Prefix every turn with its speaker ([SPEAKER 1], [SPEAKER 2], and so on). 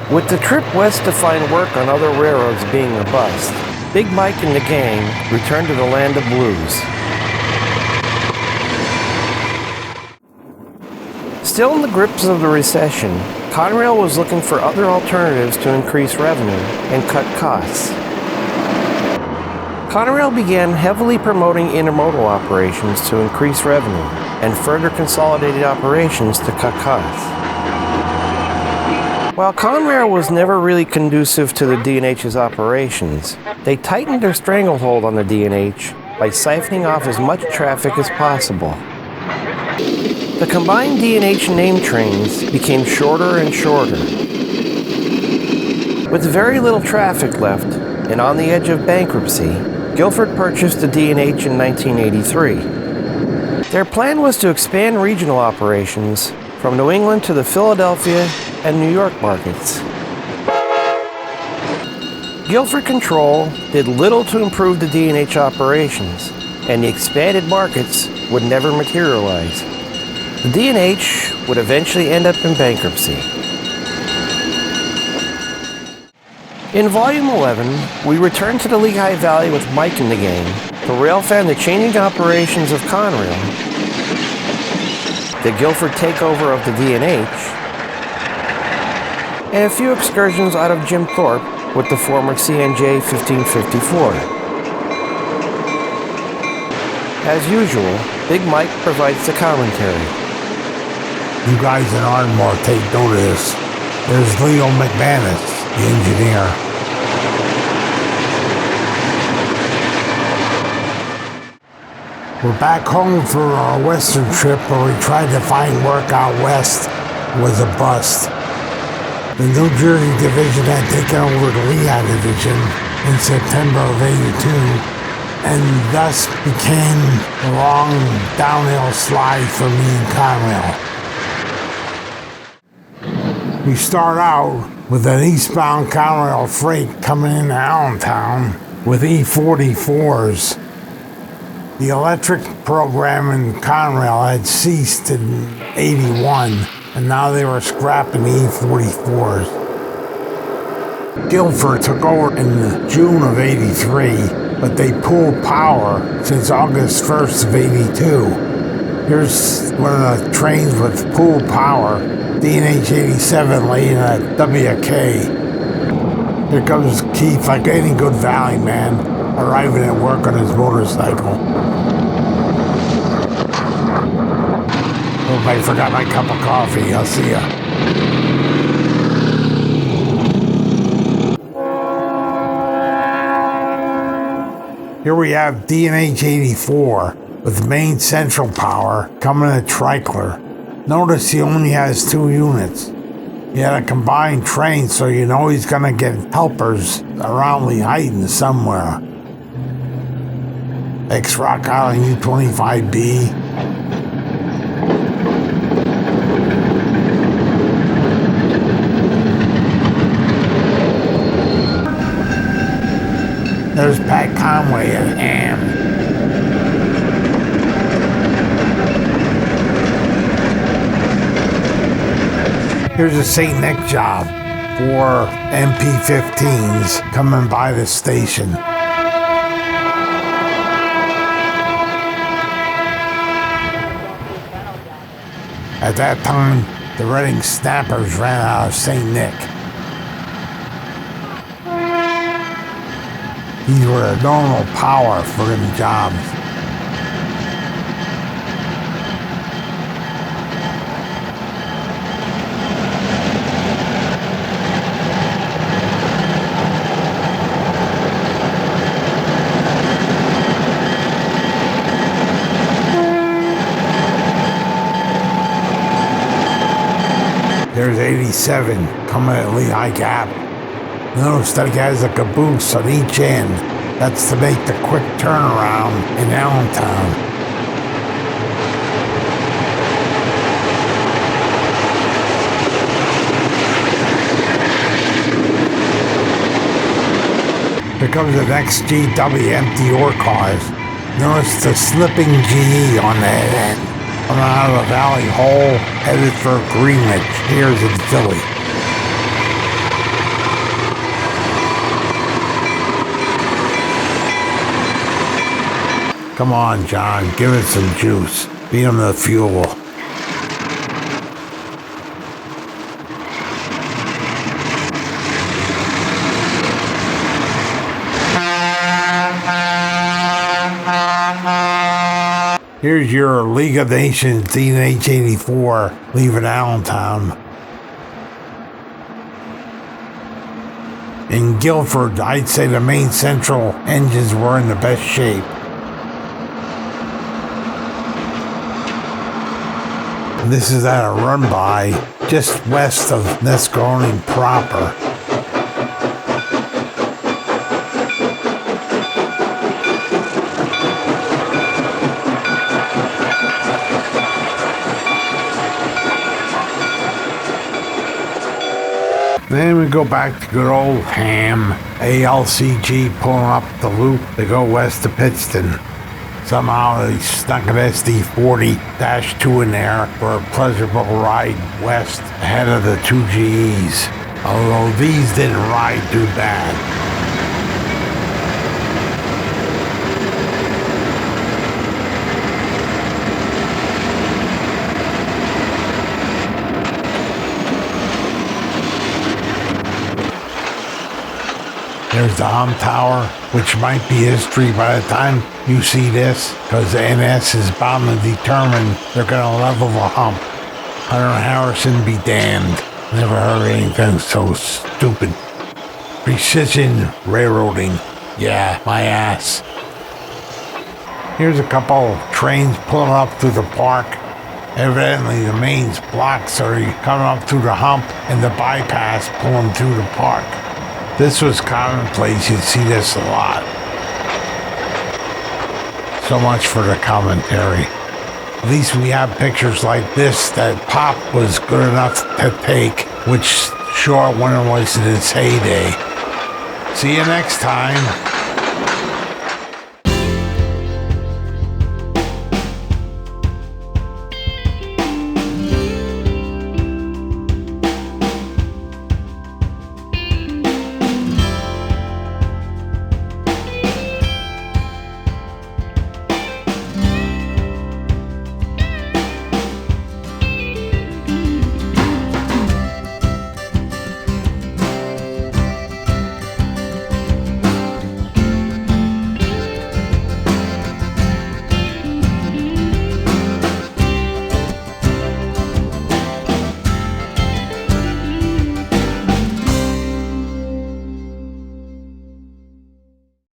[SPEAKER 1] With the trip west to find work on other railroads being a bust, Big Mike and the gang returned to the land of blues. Still in the grips of the recession, Conrail was looking for other alternatives to increase revenue and cut costs. Conrail began heavily promoting intermodal operations to increase revenue and further consolidated operations to cut costs. While Conrail was never really conducive to the D&H's operations, they tightened their stranglehold on the D&H by siphoning off as much traffic as possible. The combined D&H name trains became shorter and shorter. With very little traffic left and on the edge of bankruptcy, Guilford purchased the D&H in 1983. Their plan was to expand regional operations from New England to the Philadelphia and New York markets. Guilford Control did little to improve the D&H operations, and the expanded markets would never materialize. The D&H would eventually end up in bankruptcy. In Volume 11, we return to the Lehigh Valley with Mike and the gang to railfan the changing operations of Conrail, the Guilford takeover of the D&H, and a few excursions out of Jim Thorpe with the former CNJ 1554. As usual, Big Mike provides the commentary.
[SPEAKER 2] You guys in Ardmore take note of this. There's Leo McManus, the engineer. We're back home for our western trip where we tried to find work out west. It was a bust. The New Jersey Division had taken over the Lehigh Division in September of '82, and thus became a long downhill slide for me and Conrail. We start out with an eastbound Conrail freight coming into Allentown with E44s. The electric program in Conrail had ceased in '81. And now they were scrapping the E44s. Guilford took over in June of '83, but they pulled power since August 1st of '82. Here's one of the trains with pulled power, D&H 87 laying at WK. Here comes Keith, like any good Valley man, arriving at work on his motorcycle. I forgot my cup of coffee. I'll see ya. Here we have D&H 84 with main central power coming at Tricler. Notice he only has 2 units. He had a combined train, so you know he's gonna get helpers around Lehighton somewhere. Ex-Rock Island U25B. There's Pat Conway at Ham. Here's a St. Nick job. 4 MP15s coming by the station. At that time, the Reading Snappers ran out of St. Nick. These were a normal power for them jobs. There's 87 coming at Lehigh Gap. Notice that he has a caboose on each end. That's to make the quick turnaround in Allentown. Here comes the next GW empty ore cars. Notice the slipping GE on the head end. Coming out of the Valley Hole, headed for Greenwich, here's in Philly. Come on, John, give it some juice. Feed him the fuel. Here's your League of Nations D&H 84 leaving Allentown. In Guilford, I'd say the main central engines were in the best shape. This is at a run-by just west of Nescrone proper. Then we go back to good old Ham, ALCG pulling up the loop to go west to Pittston. Somehow they snuck an SD40-2 in there for a pleasurable ride west ahead of the two GEs, although these didn't ride too bad. There's the hump tower, which might be history by the time you see this, because the NS is bound to determine they're going to level the hump. Hunter Harrison be damned. Never heard anything so stupid. Precision railroading. Yeah, my ass. Here's a couple trains pulling up through the park. Evidently the mains blocks are coming up through the hump and the bypass pulling through the park. This was commonplace, you'd see this a lot. So much for the commentary. At least we have pictures like this that Pop was good enough to take, which sure when it was in its heyday. See you next time.